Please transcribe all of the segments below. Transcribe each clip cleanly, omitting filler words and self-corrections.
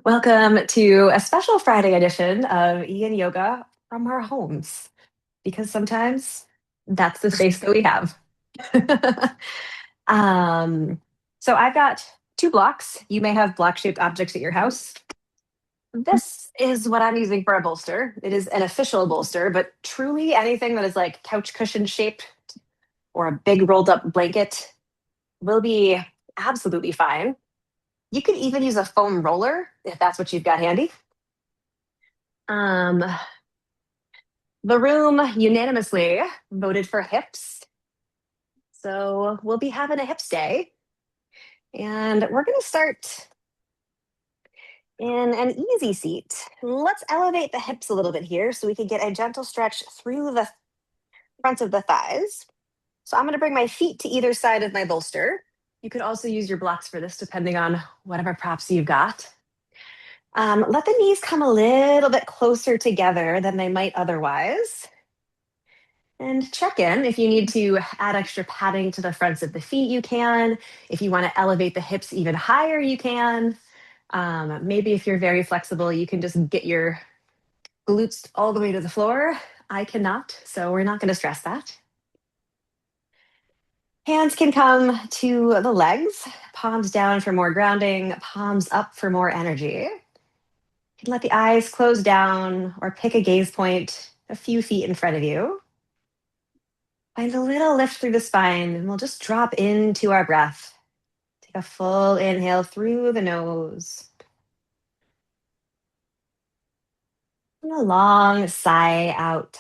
Welcome to a special Friday edition of Yin Yoga from our homes, because sometimes that's the space that we have. um, so I've got two blocks. You may have block-shaped objects at your house. This is what I'm using for a bolster. It is an official bolster, but truly anything that is like couch cushion shaped or a big rolled up blanket will be absolutely fine. You could even use a foam roller if that's what you've got handy. Um, the room unanimously voted for hips. So we'll be having a hips day. And we're going to start in an easy seat. Let's elevate the hips a little bit here so we can get a gentle stretch through the front of the thighs. So I'm going to bring my feet to either side of my bolster. You could also use your blocks for this, depending on whatever props you've got. Let the knees come a little bit closer together than they might otherwise. And check in. If you need to add extra padding to the fronts of the feet, you can. If you want to elevate the hips even higher, you can. Maybe if you're very flexible, you can just get your glutes all the way to the floor. I cannot, so we're not going to stress that. Hands can come to the legs, palms down for more grounding, palms up for more energy. You can let the eyes close down or pick a gaze point a few feet in front of you. Find a little lift through the spine, and we'll just drop into our breath. Take a full inhale through the nose. And a long sigh out.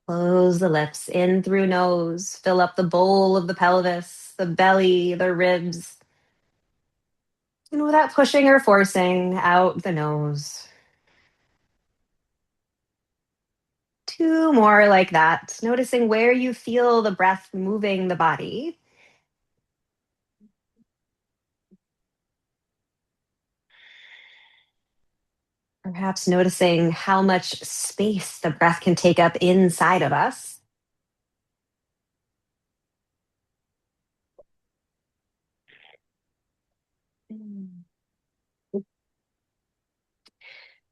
Close the lips in through nose. Fill up the bowl of the pelvis, the belly, the ribs. And without pushing or forcing, out the nose. Two more like that. Noticing where you feel the breath moving the body. Perhaps noticing how much space the breath can take up inside of us.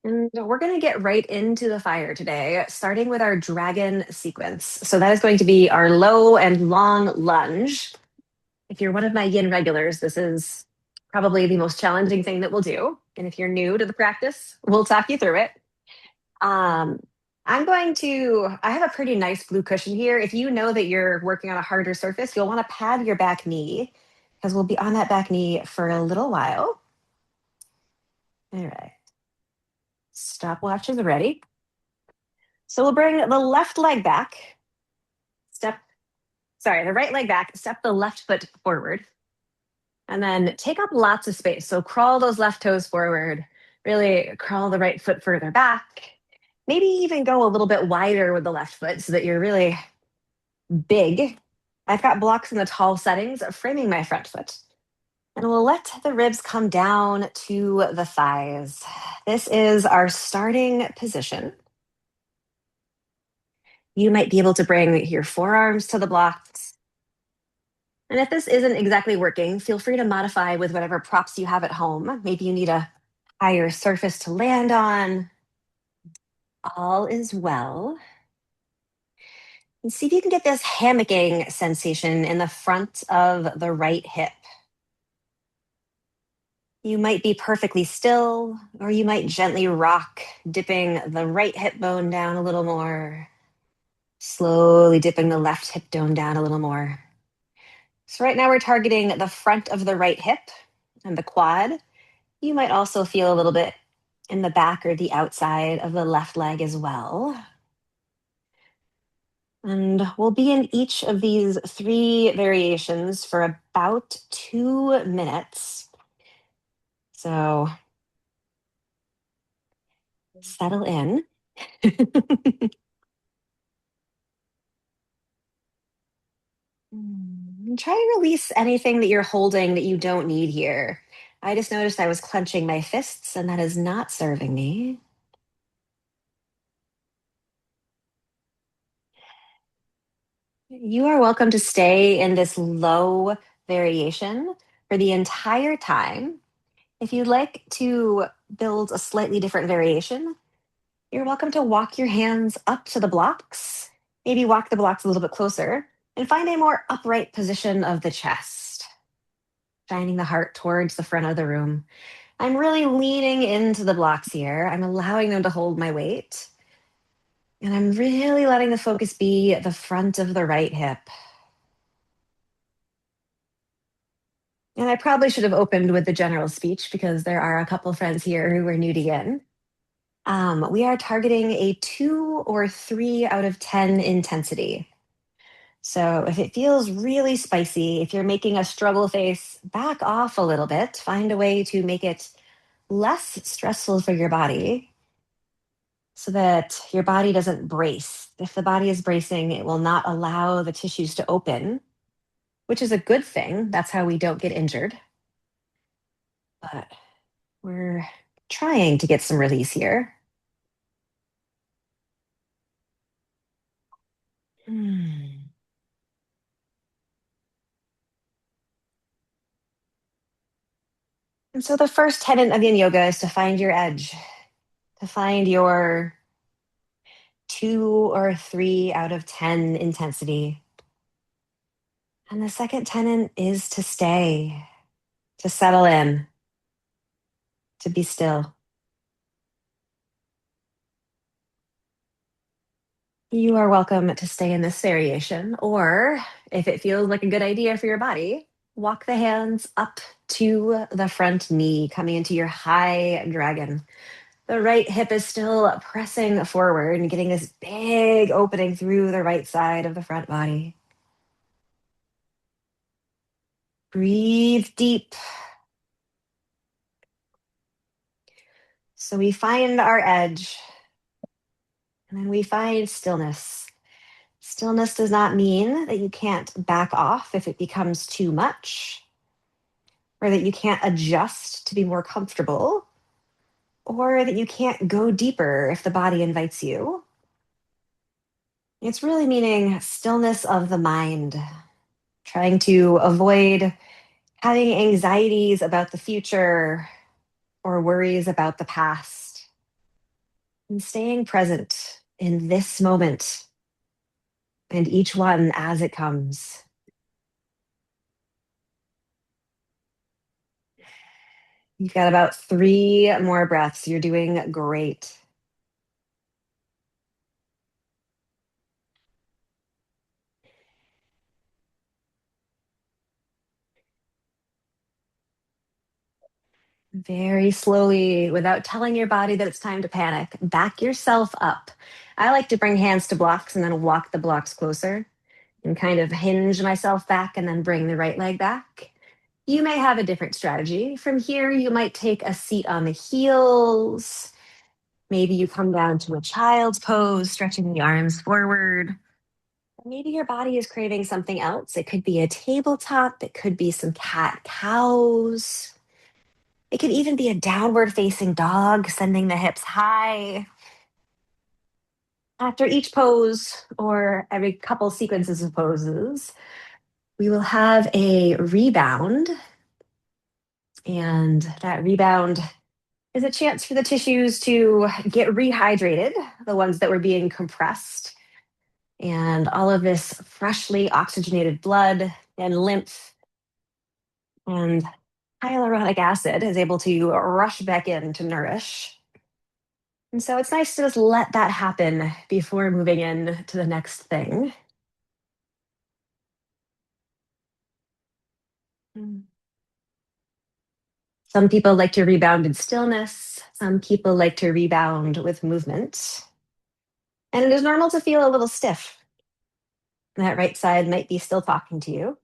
And we're going to get right into the fire today, starting with our dragon sequence. So, that is going to be our low and long lunge. If you're one of my yin regulars, this is probably the most challenging thing that we'll do. And if you're new to the practice, we'll talk you through it. Um, I have a pretty nice blue cushion here. If you know that you're working on a harder surface, you'll want to pad your back knee because we'll be on that back knee for a little while. All right. Stopwatch is ready. So we'll bring the left leg back, the right leg back, step the left foot forward, and then take up lots of space. So crawl those left toes forward, really crawl the right foot further back. Maybe even go a little bit wider with the left foot so that you're really big. I've got blocks in the tall settings framing my front foot. And we'll let the ribs come down to the thighs. This is our starting position. You might be able to bring your forearms to the blocks. And if this isn't exactly working, feel free to modify with whatever props you have at home. Maybe you need a higher surface to land on. All is well. And see if you can get this hammocking sensation in the front of the right hip. You might be perfectly still, or you might gently rock, dipping the right hip bone down a little more, slowly dipping the left hip bone down a little more. So right now we're targeting the front of the right hip and the quad. You might also feel a little bit in the back or the outside of the left leg as well. And we'll be in each of these three variations for about 2 minutes. So settle in. Try and release anything that you're holding that you don't need here. I just noticed I was clenching my fists, and that is not serving me. You are welcome to stay in this low variation for the entire time. If you'd like to build a slightly different variation, you're welcome to walk your hands up to the blocks, maybe walk the blocks a little bit closer, and find a more upright position of the chest, shining the heart towards the front of the room. I'm really leaning into the blocks here. I'm allowing them to hold my weight. And I'm really letting the focus be the front of the right hip. And I probably should have opened with the general speech because there are a couple friends here who are new to Yin. We are targeting a 2 or 3 out of 10 intensity. So if it feels really spicy, if you're making a struggle face, back off a little bit. Find a way to make it less stressful for your body so that your body doesn't brace. If the body is bracing, it will not allow the tissues to open, which is a good thing. That's how we don't get injured. But we're trying to get some release here. Hmm. And so the first tenet of Yin Yoga is to find your edge, to find your 2 or 3 out of 10 intensity. And the second tenet is to stay, to settle in, to be still. You are welcome to stay in this variation, or if it feels like a good idea for your body, walk the hands up to the front knee, coming into your high dragon. The right hip is still pressing forward and getting this big opening through the right side of the front body. Breathe deep. So we find our edge, and then we find stillness. Stillness does not mean that you can't back off if it becomes too much, or that you can't adjust to be more comfortable, or that you can't go deeper if the body invites you. It's really meaning stillness of the mind, trying to avoid having anxieties about the future or worries about the past, and staying present in this moment and each one as it comes. You've got about 3 more breaths. You're doing great. Very slowly, without telling your body that it's time to panic, back yourself up. I like to bring hands to blocks and then walk the blocks closer and kind of hinge myself back and then bring the right leg back. You may have a different strategy. From here, you might take a seat on the heels. Maybe you come down to a child's pose, stretching the arms forward. Maybe your body is craving something else. It could be a tabletop, it could be some cat cows. It could even be a downward facing dog, sending the hips high. After each pose, or every couple sequences of poses, we will have a rebound. And that rebound is a chance for the tissues to get rehydrated, the ones that were being compressed. And all of this freshly oxygenated blood and lymph and hyaluronic acid is able to rush back in to nourish. And so it's nice to just let that happen before moving in to the next thing. Mm. Some people like to rebound in stillness. Some people like to rebound with movement. And it is normal to feel a little stiff. That right side might be still talking to you.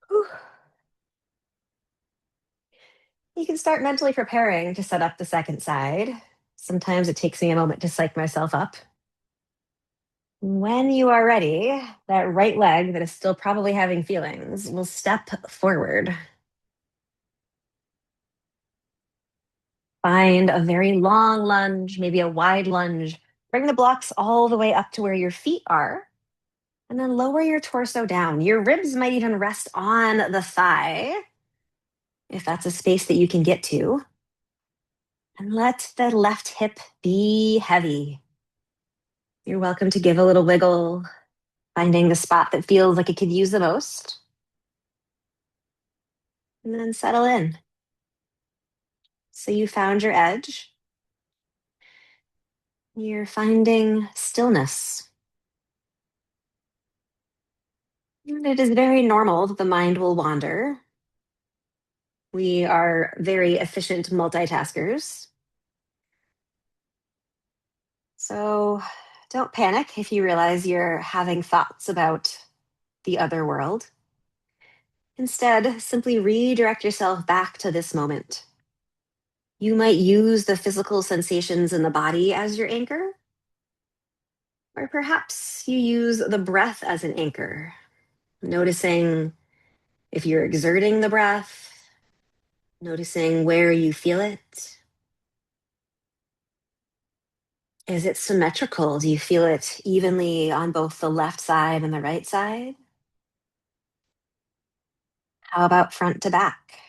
Whew. You can start mentally preparing to set up the second side. Sometimes it takes me a moment to psych myself up. When you are ready, that right leg that is still probably having feelings will step forward. Find a very long lunge, maybe a wide lunge. Bring the blocks all the way up to where your feet are. And then lower your torso down. Your ribs might even rest on the thigh, if that's a space that you can get to. And let the left hip be heavy. You're welcome to give a little wiggle, finding the spot that feels like it could use the most. And then settle in. So you found your edge. You're finding stillness. And it is very normal that the mind will wander. We are very efficient multitaskers. So don't panic if you realize you're having thoughts about the other world. Instead, simply redirect yourself back to this moment. You might use the physical sensations in the body as your anchor, or perhaps you use the breath as an anchor, noticing if you're exerting the breath, noticing where you feel it. Is it symmetrical? Do you feel it evenly on both the left side and the right side? How about front to back?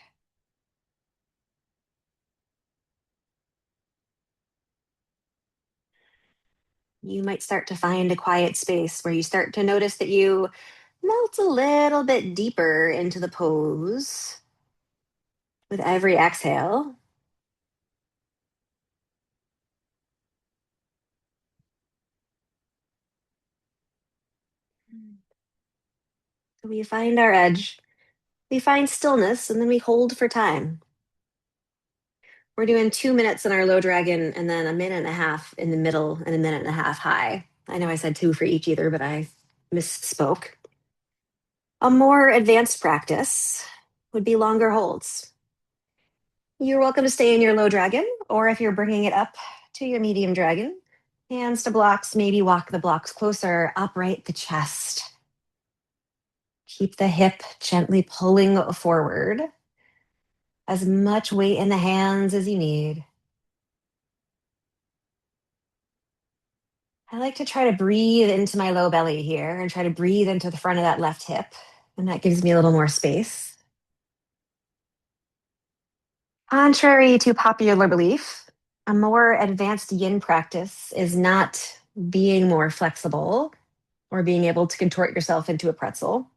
You might start to find a quiet space where you start to notice that you melt a little bit deeper into the pose with every exhale. So we find our edge, we find stillness, and then we hold for time. We're doing 2 minutes in our low dragon and then a minute and a half in the middle and a minute and a half high. I know I said two for each either, but I misspoke. A more advanced practice would be longer holds. You're welcome to stay in your low dragon, or if you're bringing it up to your medium dragon, hands to blocks, maybe walk the blocks closer, upright the chest. Keep the hip gently pulling forward. As much weight in the hands as you need. I like to try to breathe into my low belly here and try to breathe into the front of that left hip. And that gives me a little more space. Contrary to popular belief, a more advanced yin practice is not being more flexible or being able to contort yourself into a pretzel.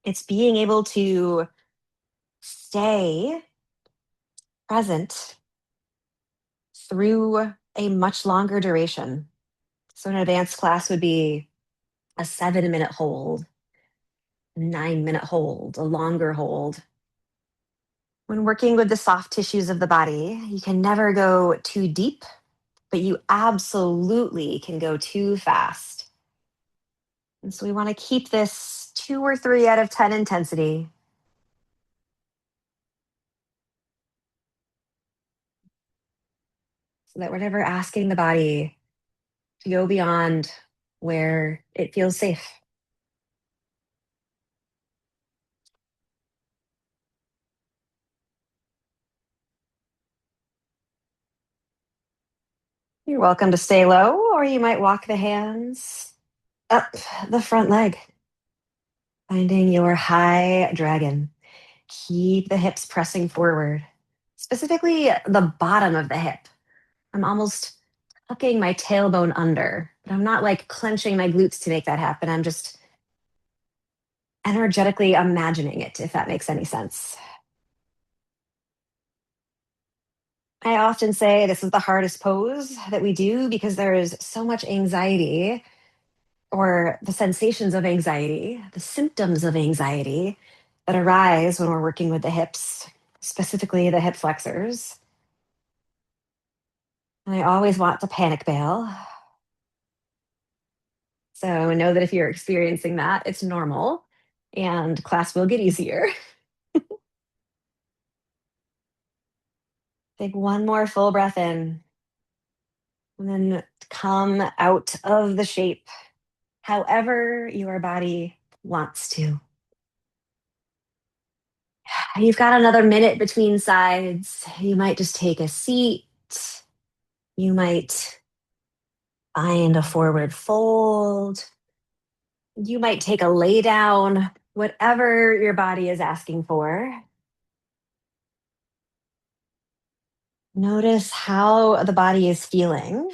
It's being able to stay present through a much longer duration. So, an advanced class would be a 7 minute hold, 9 minute hold, a longer hold. When working with the soft tissues of the body, you can never go too deep, but you absolutely can go too fast. And so we want to keep this 2 or 3 out of 10 intensity so that we're never asking the body to go beyond where it feels safe. You're welcome to stay low, or you might walk the hands up the front leg, finding your high dragon. Keep the hips pressing forward, specifically the bottom of the hip. I'm almost tucking my tailbone under, but I'm not like clenching my glutes to make that happen. I'm just energetically imagining it, if that makes any sense. I often say this is the hardest pose that we do because there is so much anxiety or the sensations of anxiety, the symptoms of anxiety that arise when we're working with the hips, specifically the hip flexors. And I always want to panic bail. So know that if you're experiencing that, it's normal and class will get easier. Take one more full breath in and then come out of the shape however your body wants to. You've got another minute between sides. You might just take a seat. You might find a forward fold. You might take a lay down, whatever your body is asking for. Notice how the body is feeling.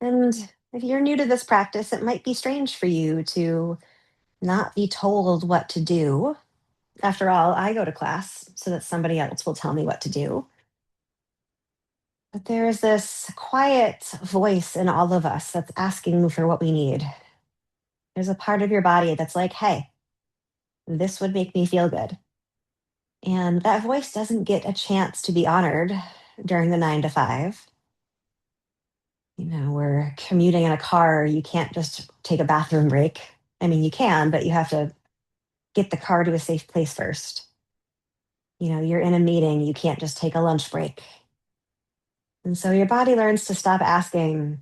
And if you're new to this practice, it might be strange for you to not be told what to do. After all, I go to class so that somebody else will tell me what to do. But there is this quiet voice in all of us that's asking for what we need. There's a part of your body that's like, hey, this would make me feel good. And that voice doesn't get a chance to be honored during the 9 to 5. We're commuting in a car. You can't just take a bathroom break. I mean, you can, but you have to get the car to a safe place first. You're in a meeting. You can't just take a lunch break. And so your body learns to stop asking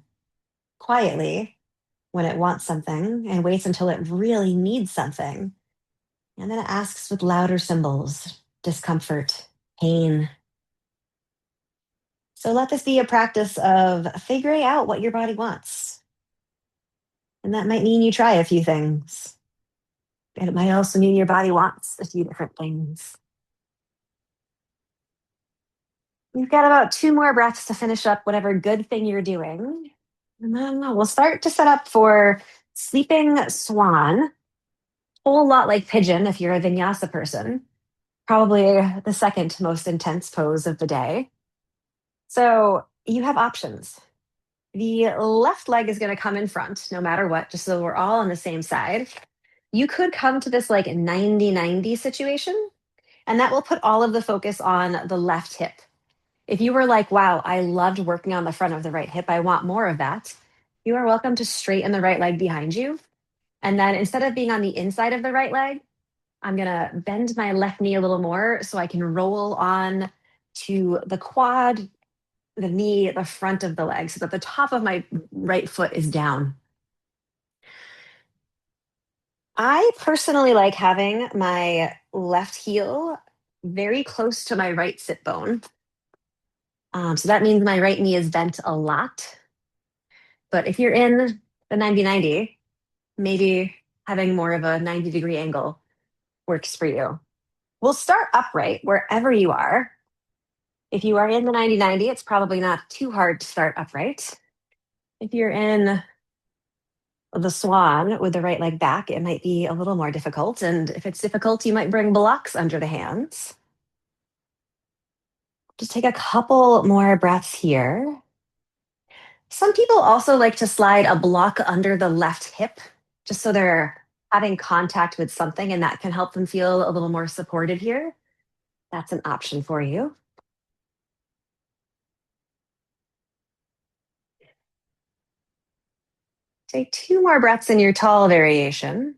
quietly when it wants something and waits until it really needs something. And then it asks with louder symbols, discomfort, pain. So let this be a practice of figuring out what your body wants. And that might mean you try a few things. And it might also mean your body wants a few different things. We've got about 2 more breaths to finish up whatever good thing you're doing. And then we'll start to set up for sleeping swan. Whole lot like pigeon if you're a vinyasa person. Probably the second most intense pose of the day. So you have options. The left leg is going to come in front no matter what, just so we're all on the same side. You could come to this like 90-90 situation, and that will put all of the focus on the left hip. If you were like, wow, I loved working on the front of the right hip, I want more of that, you are welcome to straighten the right leg behind you. And then instead of being on the inside of the right leg, I'm going to bend my left knee a little more so I can roll on to the quad, the knee, the front of the leg, so that the top of my right foot is down. I personally like having my left heel very close to my right sit bone. So that means my right knee is bent a lot. But if you're in the 90-90, maybe having more of a 90-degree angle works for you. We'll start upright wherever you are. If you are in the 90-90, it's probably not too hard to start upright. If you're in the swan with the right leg back, it might be a little more difficult. And if it's difficult, you might bring blocks under the hands. Just take a couple more breaths here. Some people also like to slide a block under the left hip, just so they're having contact with something, and that can help them feel a little more supported here. That's an option for you. Take 2 more breaths in your tall variation.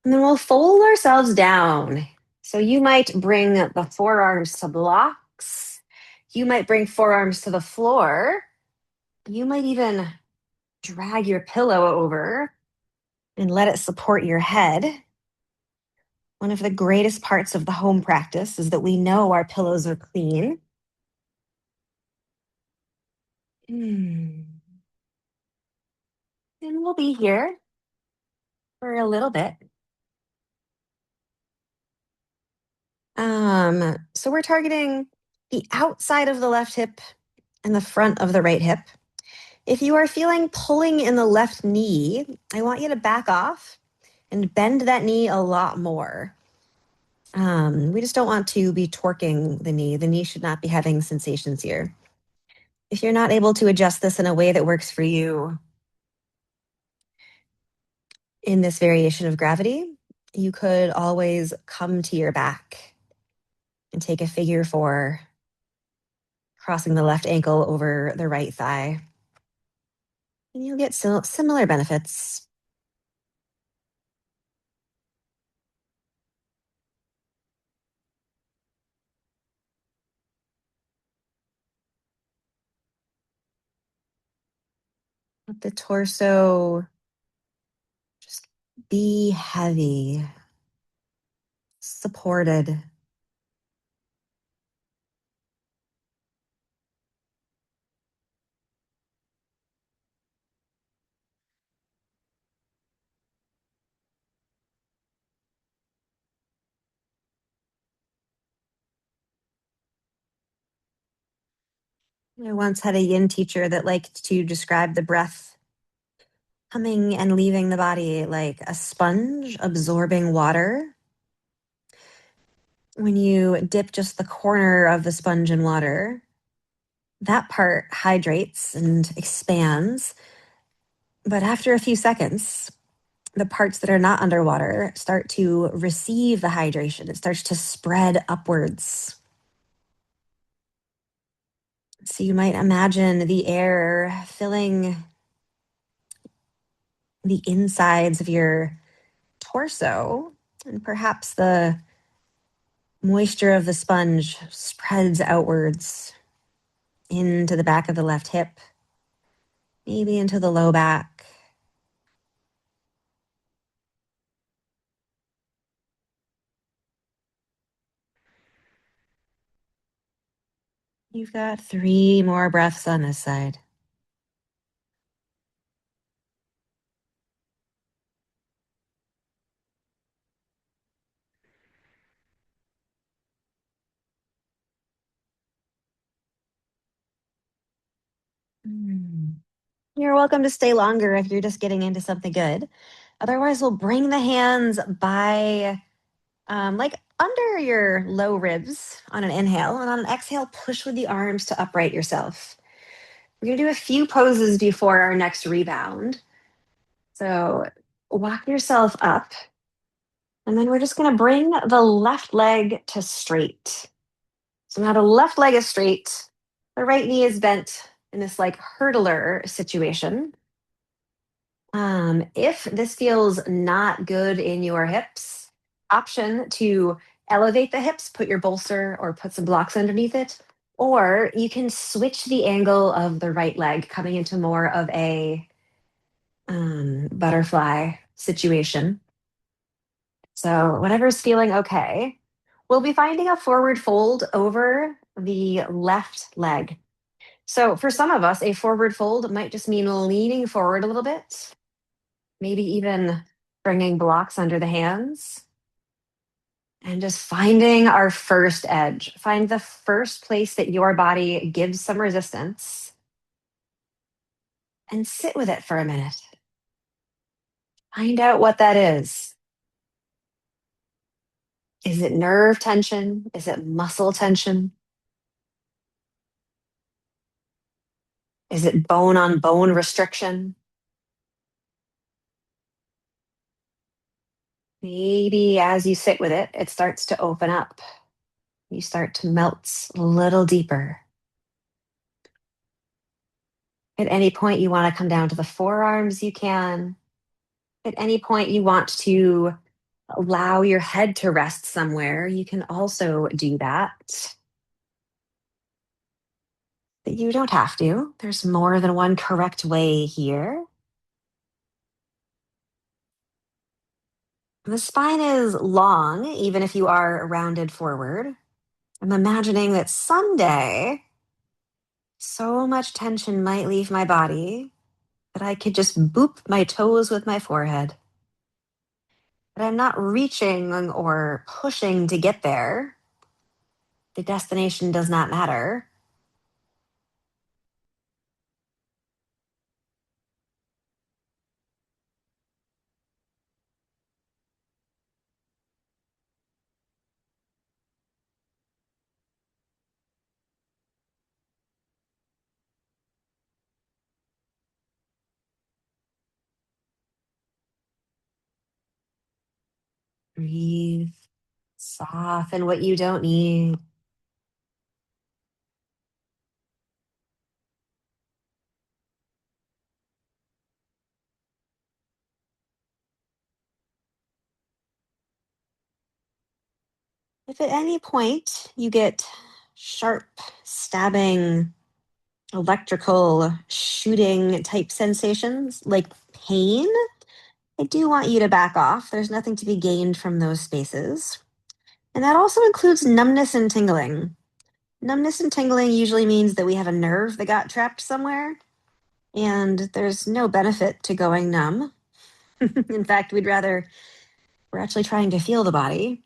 And then we'll fold ourselves down. So you might bring the forearms to blocks. You might bring forearms to the floor. You might even drag your pillow over and let it support your head. One of the greatest parts of the home practice is that we know our pillows are clean. And we'll be here for a little bit. So we're targeting the outside of the left hip and the front of the right hip. If you are feeling pulling in the left knee, I want you to back off and bend that knee a lot more. We just don't want to be torquing the knee. The knee should not be having sensations here. If you're not able to adjust this in a way that works for you in this variation of gravity, you could always come to your back and take a figure 4, crossing the left ankle over the right thigh. And you'll get similar benefits. Let the torso just be heavy, supported. I once had a yin teacher that liked to describe the breath coming and leaving the body like a sponge absorbing water. When you dip just the corner of the sponge in water, that part hydrates and expands. But after a few seconds, the parts that are not underwater start to receive the hydration. It starts to spread upwards. So you might imagine the air filling the insides of your torso, and perhaps the moisture of the sponge spreads outwards into the back of the left hip, maybe into the low back. You've got 3 more breaths on this side. Mm. You're welcome to stay longer if you're just getting into something good. Otherwise, we'll bring the hands by like under your low ribs on an inhale, and on an exhale, push with the arms to upright yourself. We're going to do a few poses before our next rebound. So walk yourself up, and then we're just going to bring the left leg to straight. So now the left leg is straight, the right knee is bent in this like hurdler situation. If this feels not good in your hips, option to elevate the hips, put your bolster or put some blocks underneath it, or you can switch the angle of the right leg, coming into more of a butterfly situation. So whatever's feeling okay. We'll be finding a forward fold over the left leg. So for some of us, a forward fold might just mean leaning forward a little bit, maybe even bringing blocks under the hands and just finding our first edge. Find the first place that your body gives some resistance and sit with it for a minute. Find out what that is. Is it nerve tension? Is it muscle tension? Is it bone on bone restriction? Maybe as you sit with it, it starts to open up. You start to melt a little deeper. At any point you want to come down to the forearms, you can. At any point you want to allow your head to rest somewhere, you can also do that. But you don't have to. There's more than one correct way here. The spine is long, even if you are rounded forward. I'm imagining that someday so much tension might leave my body that I could just boop my toes with my forehead. But I'm not reaching or pushing to get there. The destination does not matter. Breathe, soften what you don't need. If at any point you get sharp, stabbing, electrical, shooting type sensations like pain, I do want you to back off. There's nothing to be gained from those spaces. And that also includes numbness and tingling. Numbness and tingling usually means that we have a nerve that got trapped somewhere, and there's no benefit to going numb. In fact, we're actually trying to feel the body.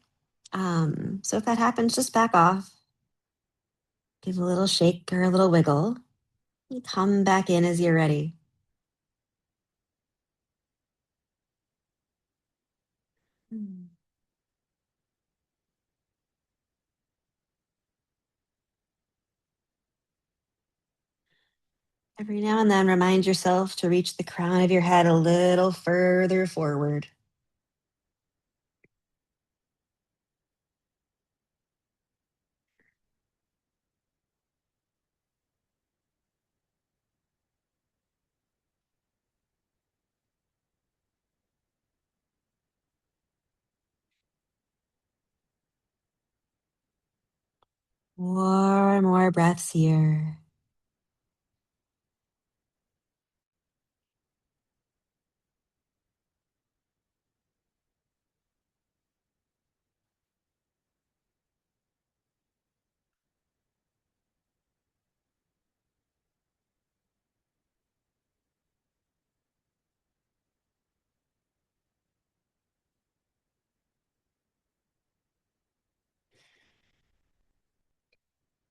So if that happens, just back off, give a little shake or a little wiggle. You come back in as you're ready. Mm. Every now and then, remind yourself to reach the crown of your head a little further forward. More breaths here.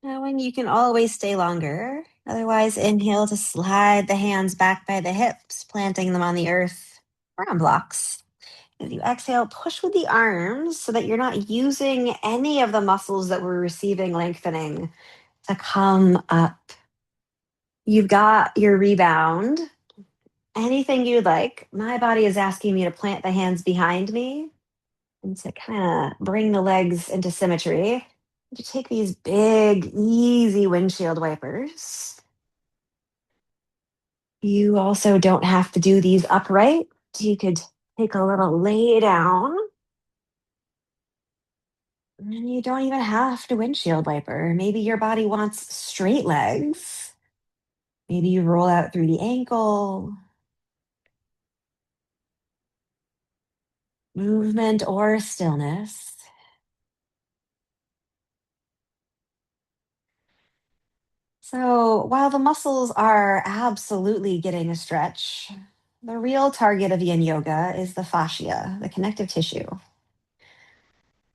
Now, when you can always stay longer. Otherwise, inhale to slide the hands back by the hips, planting them on the earth or on blocks. As you exhale, push with the arms so that you're not using any of the muscles that we're receiving lengthening to come up. You've got your rebound. Anything you'd like. My body is asking me to plant the hands behind me and to kind of bring the legs into symmetry. You take these big, easy windshield wipers. You also don't have to do these upright. You could take a little lay down. And you don't even have to windshield wiper. Maybe your body wants straight legs. Maybe you roll out through the ankle, movement or stillness. So while the muscles are absolutely getting a stretch, the real target of yin yoga is the fascia, the connective tissue.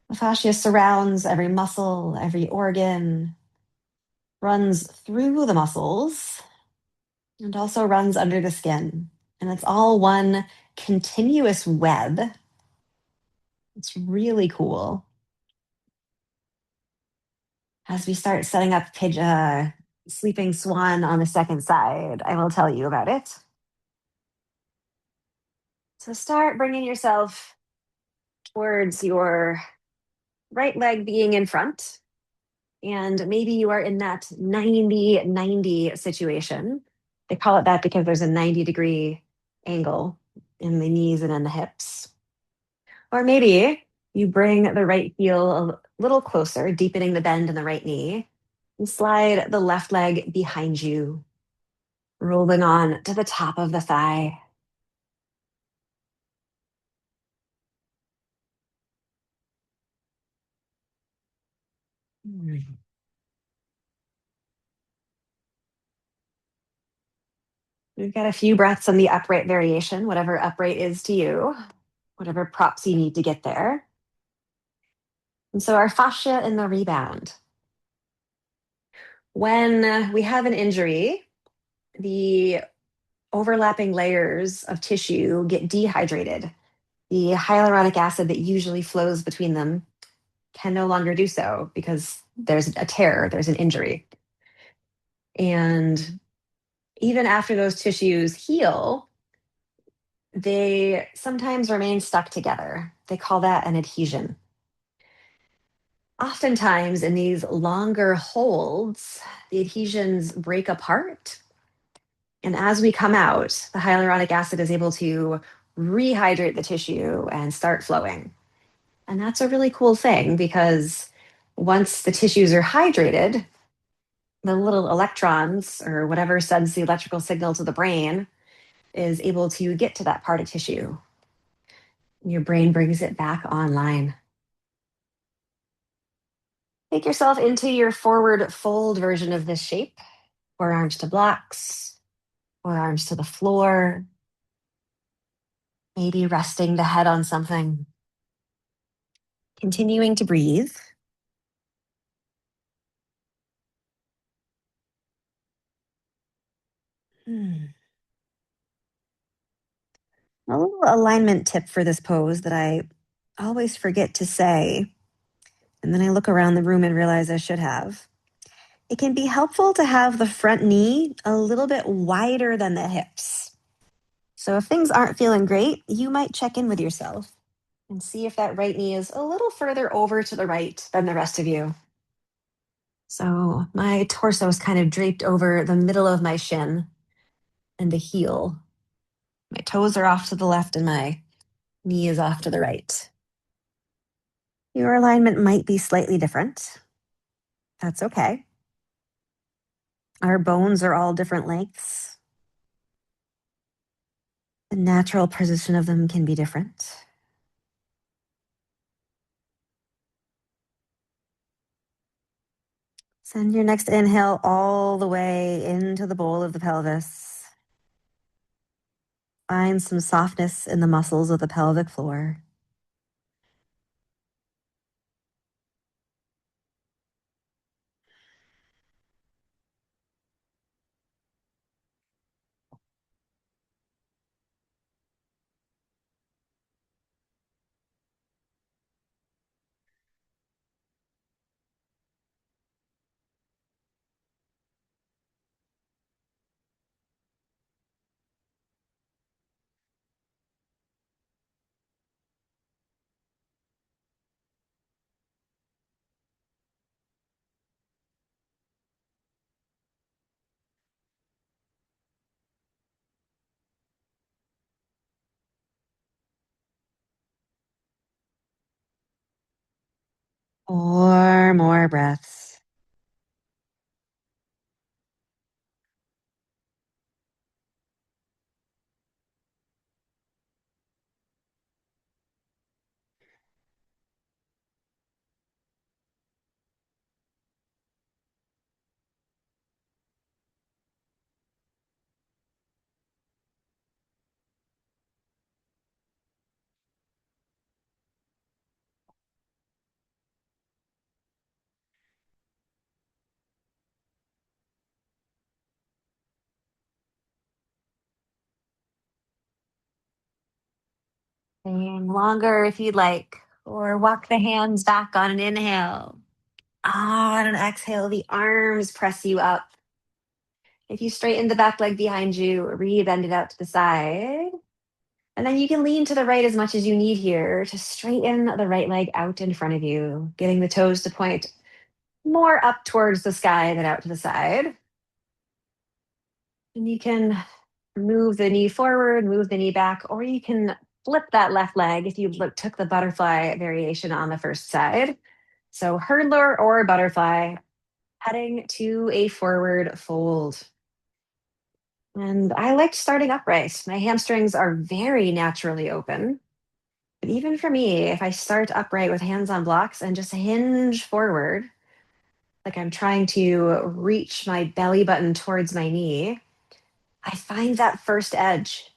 The fascia surrounds every muscle, every organ, runs through the muscles, and also runs under the skin. And it's all one continuous web. It's really cool. As we start setting up sleeping swan on the second side, I will tell you about it. So start bringing yourself towards your right leg being in front. And maybe you are in that 90-90 situation. They call it that because there's a 90-degree angle in the knees and in the hips. Or maybe you bring the right heel a little closer, deepening the bend in the right knee, and slide the left leg behind you, rolling on to the top of the thigh. Mm. We've got a few breaths on the upright variation, whatever upright is to you, whatever props you need to get there. And so our fascia in the rebound. When we have an injury, the overlapping layers of tissue get dehydrated. The hyaluronic acid that usually flows between them can no longer do so because there's a tear, there's an injury. And even after those tissues heal, they sometimes remain stuck together. They call that an adhesion. Oftentimes, in these longer holds, the adhesions break apart. And as we come out, the hyaluronic acid is able to rehydrate the tissue and start flowing. And that's a really cool thing because once the tissues are hydrated, the little electrons or whatever sends the electrical signal to the brain is able to get to that part of tissue. Your brain brings it back online. Take yourself into your forward fold version of this shape. Forearms to blocks, forearms to the floor, maybe resting the head on something. Continuing to breathe. A little alignment tip for this pose that I always forget to say, and then I look around the room and realize I should have. It can be helpful to have the front knee a little bit wider than the hips. So if things aren't feeling great, you might check in with yourself and see if that right knee is a little further over to the right than the rest of you. So my torso is kind of draped over the middle of my shin and the heel. My toes are off to the left and my knee is off to the right. Your alignment might be slightly different. That's okay. Our bones are all different lengths. The natural position of them can be different. Send your next inhale all the way into the bowl of the pelvis. Find some softness in the muscles of the pelvic floor. Four more breaths. Staying longer if you'd like, or walk the hands back on an inhale. On an exhale, the arms press you up. If you straighten the back leg behind you, re-bend it out to the side. And then you can lean to the right as much as you need here to straighten the right leg out in front of you, getting the toes to point more up towards the sky than out to the side. And you can move the knee forward, move the knee back, or you can flip that left leg if you took the butterfly variation on the first side. So hurdler or butterfly, heading to a forward fold. And I liked starting upright. My hamstrings are very naturally open. But even for me, if I start upright with hands on blocks and just hinge forward, like I'm trying to reach my belly button towards my knee, I find that first edge.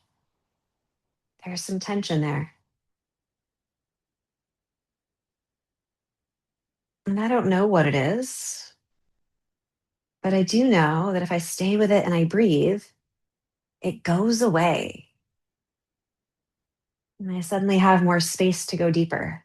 There's some tension there. And I don't know what it is, but I do know that if I stay with it and I breathe, it goes away. And I suddenly have more space to go deeper.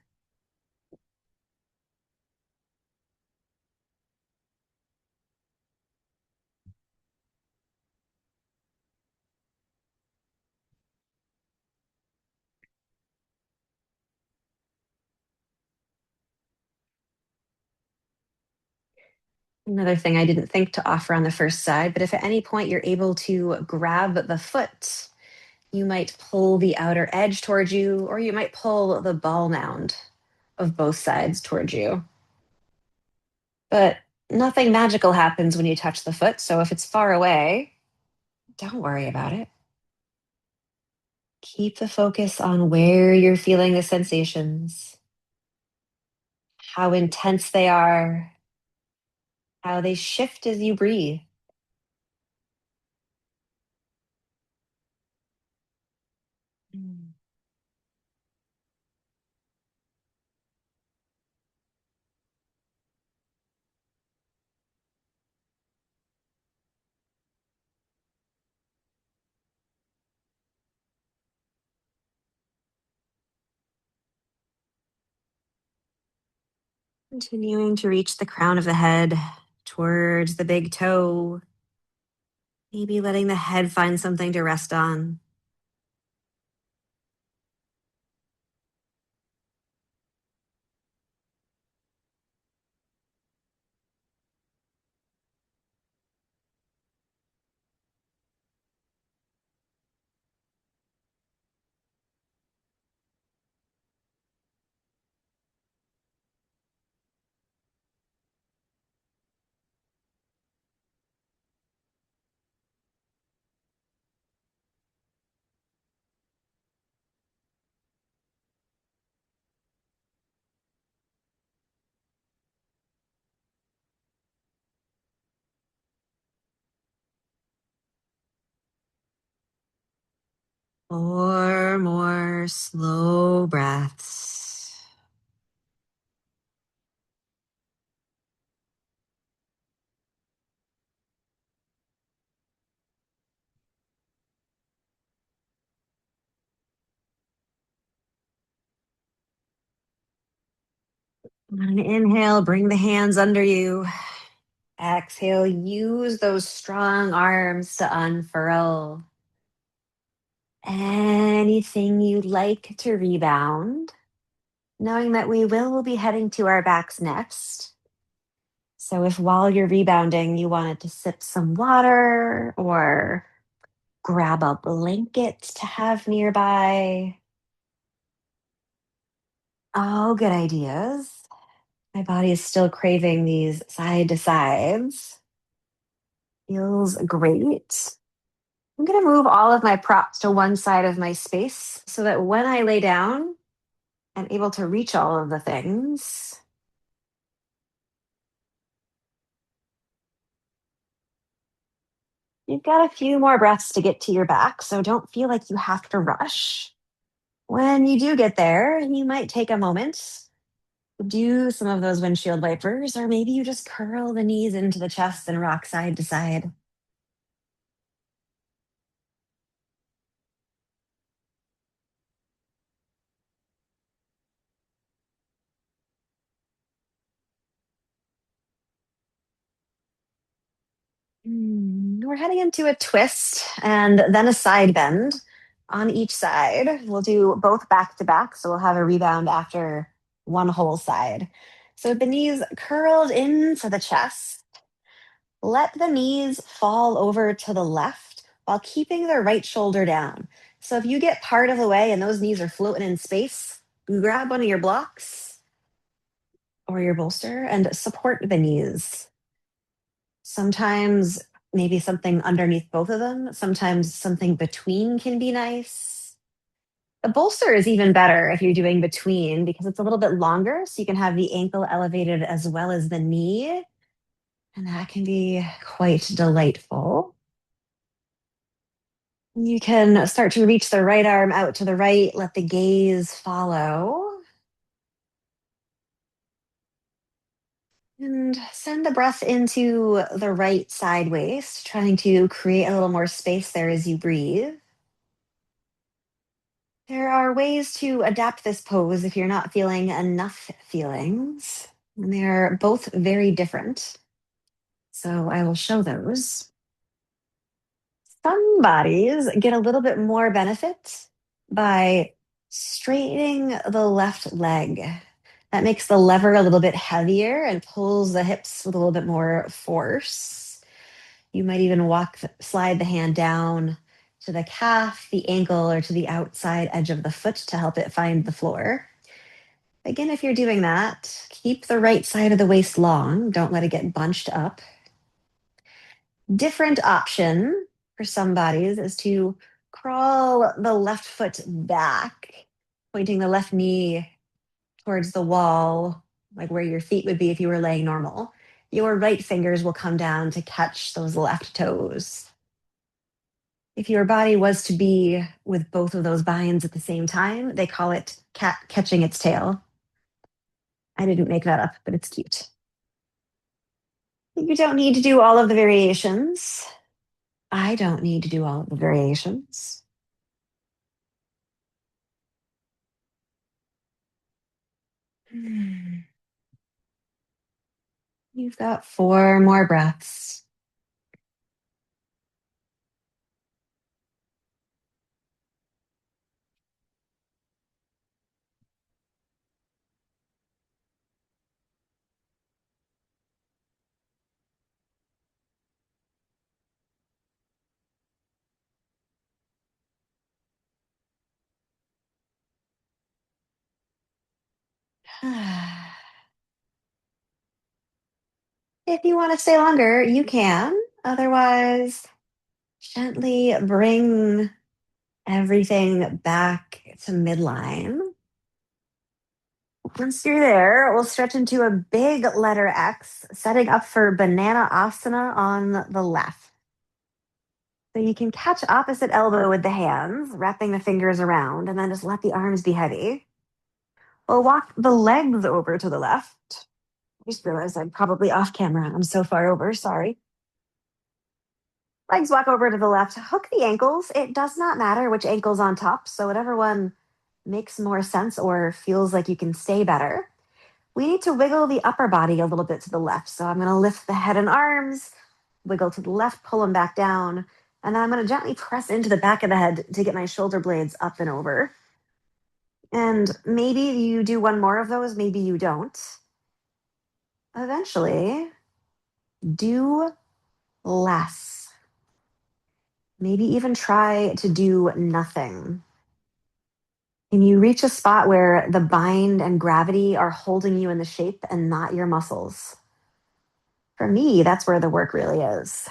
Another thing I didn't think to offer on the first side, but if at any point you're able to grab the foot, you might pull the outer edge towards you, or you might pull the ball mound of both sides towards you. But nothing magical happens when you touch the foot. So if it's far away, don't worry about it. Keep the focus on where you're feeling the sensations, how intense they are, how they shift as you breathe. Mm. Continuing to reach the crown of the head towards the big toe. Maybe letting the head find something to rest on. Four more slow breaths. On an inhale, bring the hands under you. Exhale, use those strong arms to unfurl. Anything you'd like to rebound, knowing that we will be heading to our backs next. So if while you're rebounding, you wanted to sip some water or grab a blanket to have nearby, all good ideas. My body is still craving these side to sides. Feels great. I'm going to move all of my props to one side of my space so that when I lay down, I'm able to reach all of the things. You've got a few more breaths to get to your back, so don't feel like you have to rush. When you do get there, you might take a moment, do some of those windshield wipers, or maybe you just curl the knees into the chest and rock side to side. We're heading into a twist and then a side bend on each side. We'll do both back to back, so we'll have a rebound after one whole side. So with the knees curled into the chest, let the knees fall over to the left while keeping the right shoulder down. So if you get part of the way and those knees are floating in space, grab one of your blocks or your bolster and support the knees. Sometimes maybe something underneath both of them. Sometimes something between can be nice. A bolster is even better if you're doing between because it's a little bit longer, so you can have the ankle elevated as well as the knee. And that can be quite delightful. You can start to reach the right arm out to the right, let the gaze follow. And send the breath into the right side waist, trying to create a little more space there as you breathe. There are ways to adapt this pose if you're not feeling enough feelings. And they're both very different. So I will show those. Some bodies get a little bit more benefit by straightening the left leg. That makes the lever a little bit heavier and pulls the hips with a little bit more force. You might even slide the hand down to the calf, the ankle, or to the outside edge of the foot to help it find the floor. Again, if you're doing that, keep the right side of the waist long. Don't let it get bunched up. Different option for some bodies is to crawl the left foot back, pointing the left knee towards the wall, like where your feet would be if you were laying normal. Your right fingers will come down to catch those left toes. If your body was to be with both of those binds at the same time, they call it cat catching its tail. I didn't make that up, but it's cute. You don't need to do all of the variations. I don't need to do all of the variations. You've got four more breaths. If you want to stay longer, you can. Otherwise, gently bring everything back to midline. Once you're there, we'll stretch into a big letter X, setting up for banana asana on the left. So you can catch opposite elbow with the hands, wrapping the fingers around, and then just let the arms be heavy. We'll walk the legs over to the left. I just realized I'm probably off camera. I'm so far over. Sorry. Legs walk over to the left. Hook the ankles. It does not matter which ankle's on top. So, whatever one makes more sense or feels like you can stay better. We need to wiggle the upper body a little bit to the left. So, I'm going to lift the head and arms, wiggle to the left, pull them back down. And then I'm going to gently press into the back of the head to get my shoulder blades up and over. And maybe you do one more of those, maybe you don't. Eventually, do less. Maybe even try to do nothing. Can you reach a spot where the bind and gravity are holding you in the shape and not your muscles? For me, that's where the work really is.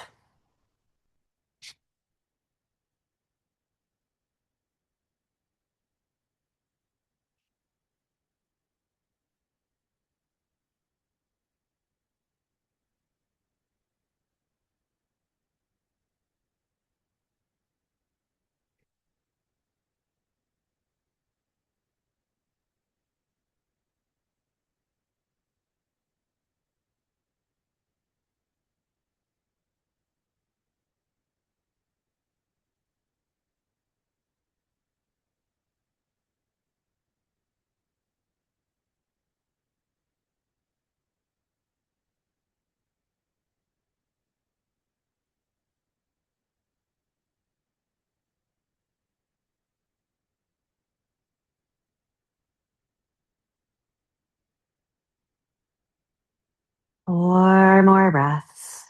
Four more breaths.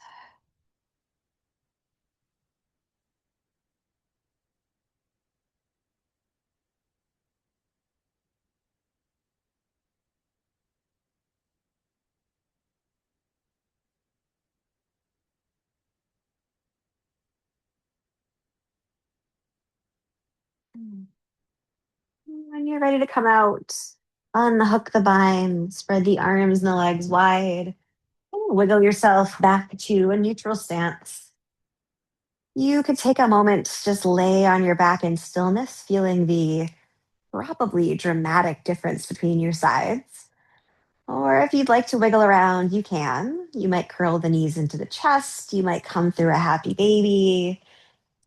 When you're ready to come out, unhook the bind, spread the arms and the legs wide. Wiggle yourself back to a neutral stance. You could take a moment to just lay on your back in stillness, feeling the probably dramatic difference between your sides. Or if you'd like to wiggle around, you can. You might curl the knees into the chest. You might come through a happy baby.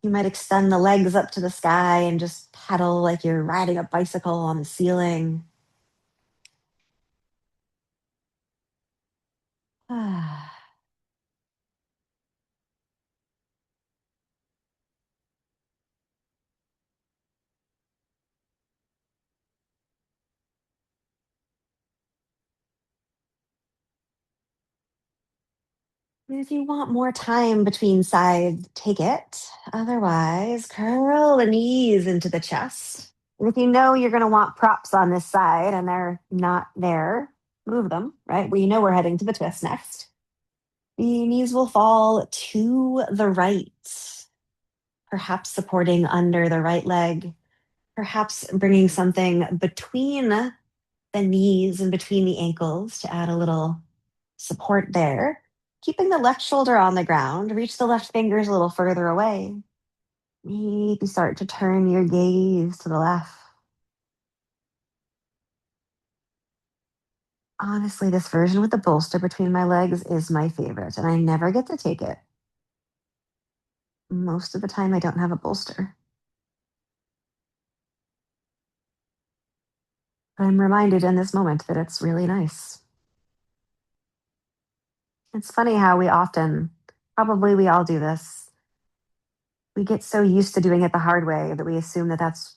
You might extend the legs up to the sky and just pedal like you're riding a bicycle on the ceiling. If you want more time between sides, take it. Otherwise, curl the knees into the chest. And if you know you're going to want props on this side and they're not there, move them, right? We know we're heading to the twist next. The knees will fall to the right, perhaps supporting under the right leg, perhaps bringing something between the knees and between the ankles to add a little support there. Keeping the left shoulder on the ground, reach the left fingers a little further away. Maybe start to turn your gaze to the left. Honestly, this version with the bolster between my legs is my favorite, and I never get to take it. Most of the time, I don't have a bolster. But I'm reminded in this moment that it's really nice. It's funny how we often, probably we all do this, we get so used to doing it the hard way that we assume that that's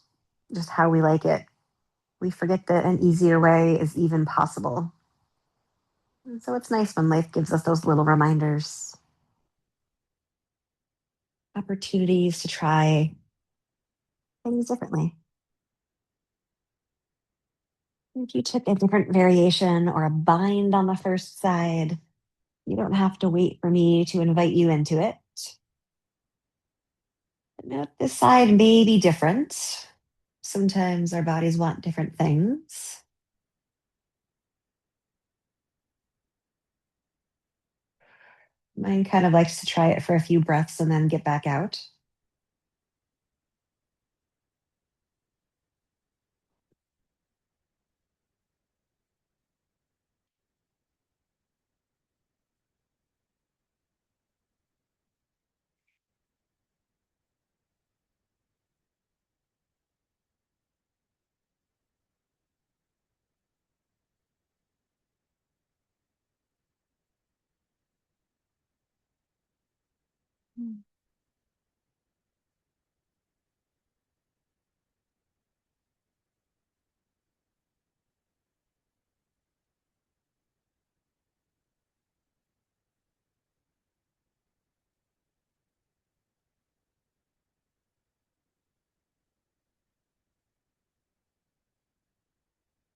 just how we like it. We forget that an easier way is even possible. And so it's nice when life gives us those little reminders, opportunities to try things differently. If you took a different variation or a bind on the first side, you don't have to wait for me to invite you into it. Note this side may be different. Sometimes our bodies want different things. Mine kind of likes to try it for a few breaths and then get back out. Mm.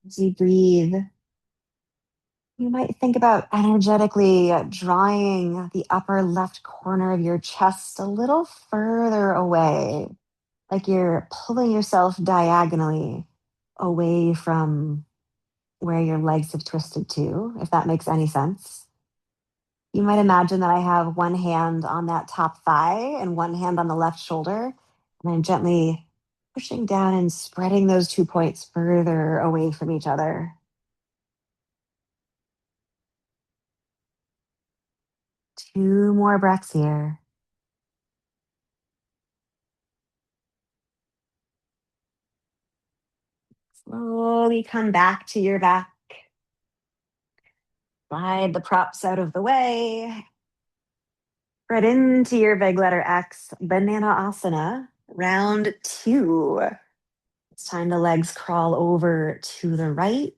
As you breathe, you might think about energetically drawing the upper left corner of your chest a little further away, like you're pulling yourself diagonally away from where your legs have twisted to, if that makes any sense. You might imagine that I have one hand on that top thigh and one hand on the left shoulder, and I'm gently pushing down and spreading those 2 points further away from each other. 2 more breaths here. Slowly come back to your back. Slide the props out of the way. Spread into your big letter X, banana asana, round 2. It's time the legs crawl over to the right.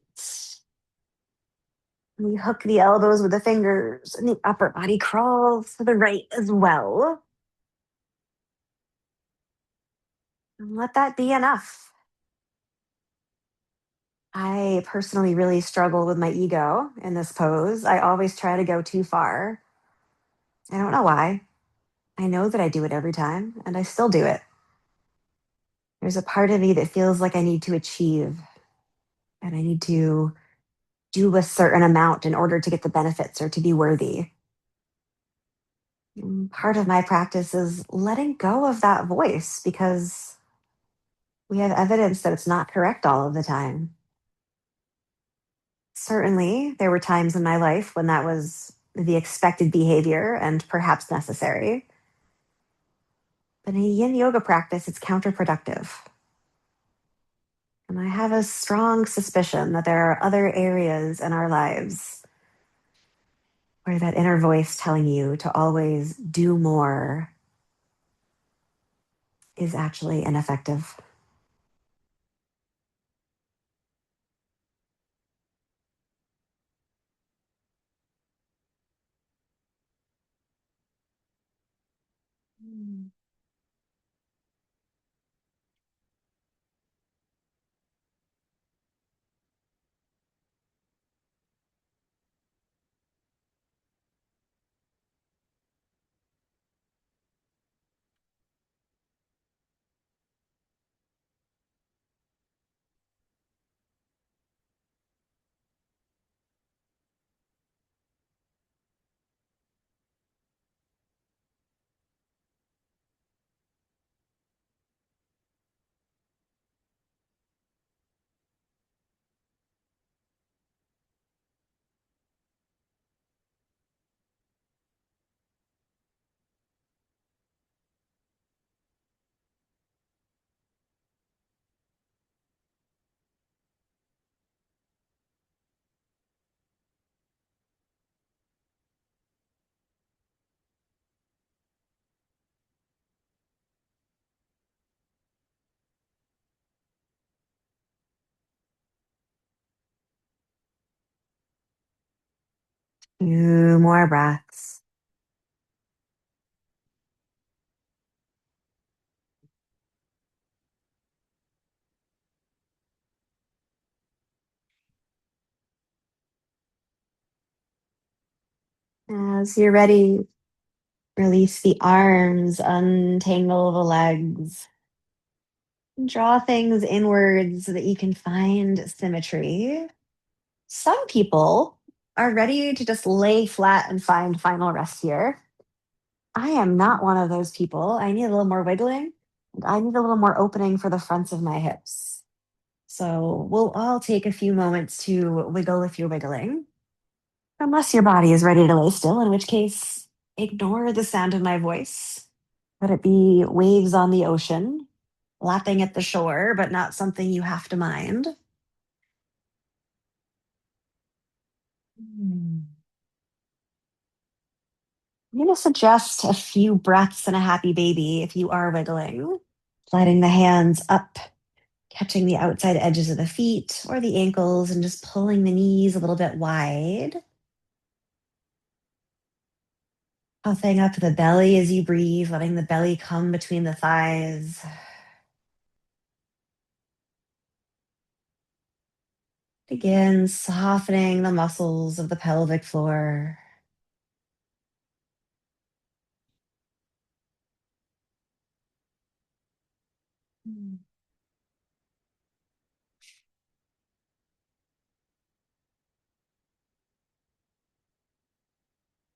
We hook the elbows with the fingers, and the upper body crawls to the right as well. And let that be enough. I personally really struggle with my ego in this pose. I always try to go too far. I don't know why. I know that I do it every time, and I still do it. There's a part of me that feels like I need to achieve and I need to do a certain amount in order to get the benefits or to be worthy. Part of my practice is letting go of that voice because we have evidence that it's not correct all of the time. Certainly, there were times in my life when that was the expected behavior and perhaps necessary. But in a yin yoga practice, it's counterproductive. And I have a strong suspicion that there are other areas in our lives where that inner voice telling you to always do more is actually ineffective. Mm. Two more breaths. As you're ready, release the arms, untangle the legs. Draw things inwards so that you can find symmetry. Some people are ready to just lay flat and find final rest here. I am not one of those people. I need a little more wiggling. And I need a little more opening for the fronts of my hips. So we'll all take a few moments to wiggle if you're wiggling, unless your body is ready to lay still, in which case, ignore the sound of my voice. Let it be waves on the ocean, lapping at the shore, but not something you have to mind. I'm going to suggest a few breaths and a happy baby if you are wiggling, sliding the hands up, catching the outside edges of the feet or the ankles, and just pulling the knees a little bit wide. Puffing up the belly as you breathe, letting the belly come between the thighs. Begin softening the muscles of the pelvic floor.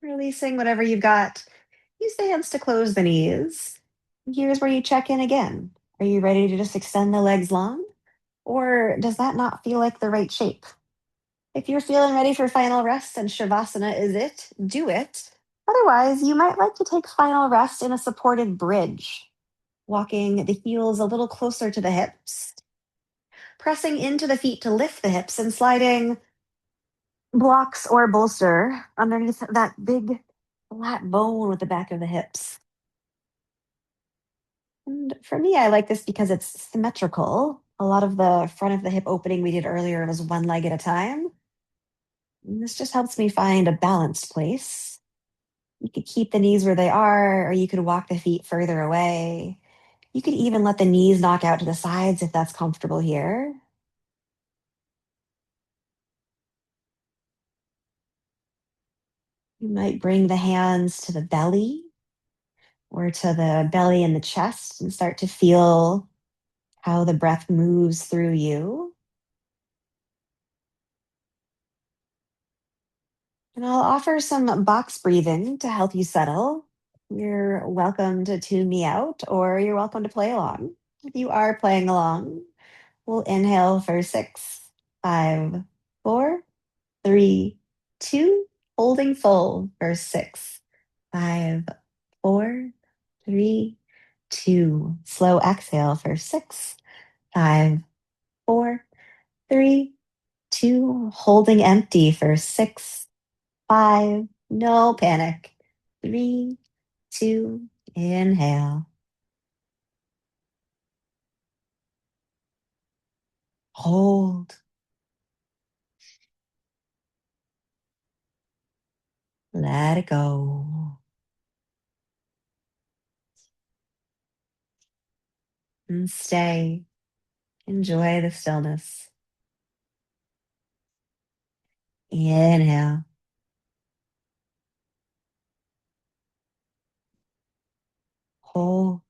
Releasing whatever you've got. Use the hands to close the knees. Here's where you check in again. Are you ready to just extend the legs long? Or does that not feel like the right shape? If you're feeling ready for final rest and Shavasana is it, do it. Otherwise, you might like to take final rest in a supported bridge, walking the heels a little closer to the hips, pressing into the feet to lift the hips, and sliding blocks or bolster underneath that big flat bone with the back of the hips. And for me, I like this because it's symmetrical. A lot of the front of the hip opening we did earlier was one leg at a time. And this just helps me find a balanced place. You could keep the knees where they are, or you could walk the feet further away. You could even let the knees knock out to the sides if that's comfortable here. You might bring the hands to the belly or to the belly and the chest and start to feel how the breath moves through you. And I'll offer some box breathing to help you settle. You're welcome to tune me out or you're welcome to play along. If you are playing along, we'll inhale for 6, 5, 4, 3, 2, holding full for 6, 5, 4, 3, 2. Slow exhale for 6, 5, 4, 3, 2. Holding empty for 6, 5. No panic. 3, 2. Inhale. Hold. Let it go. And stay. Enjoy the stillness. Inhale. Hold.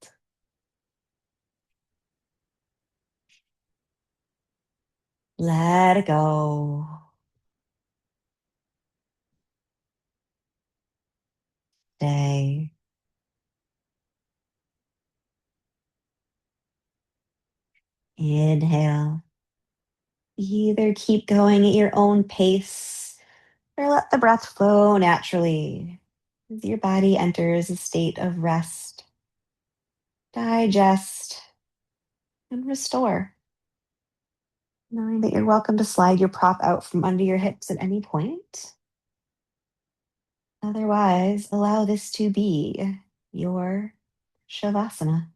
Let it go. Stay. Inhale. Either keep going at your own pace or let the breath flow naturally as your body enters a state of rest, digest, and restore. Knowing that you're welcome to slide your prop out from under your hips at any point. Otherwise, allow this to be your Shavasana.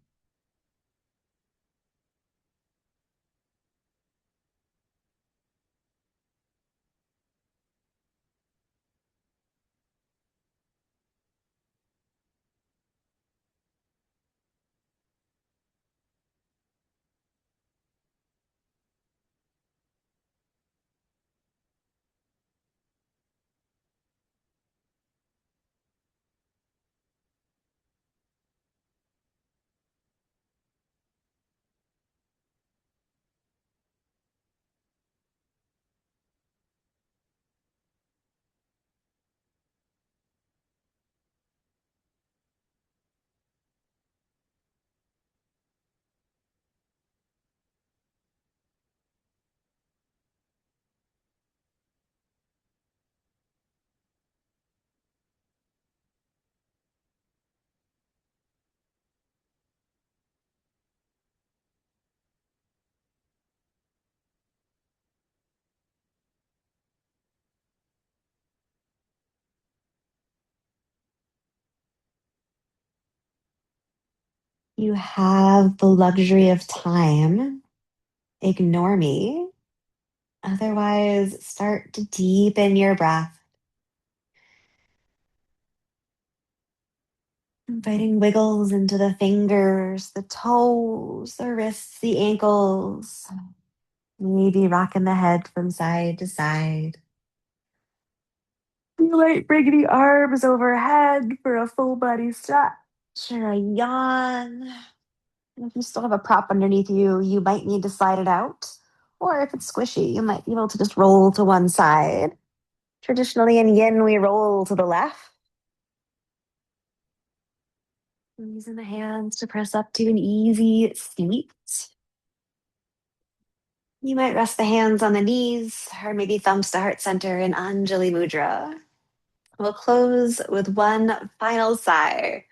You have the luxury of time. Ignore me. Otherwise, start to deepen your breath, inviting wiggles into the fingers, the toes, the wrists, the ankles. Maybe rocking the head from side to side. You might bring the arms overhead for a full body stretch or a yawn. And if you still have a prop underneath you, you might need to slide it out. Or if it's squishy, you might be able to just roll to one side. Traditionally in yin, we roll to the left, using the hands to press up to an easy seat. You might rest the hands on the knees or maybe thumbs to heart center in Anjali Mudra. We'll close with one final sigh,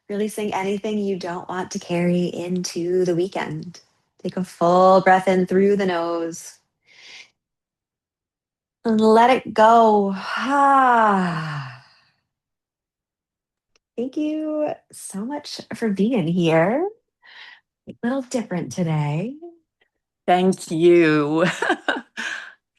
releasing anything you don't want to carry into the weekend. Take a full breath in through the nose and let it go. Thank you so much for being here. A little different today. Thank you.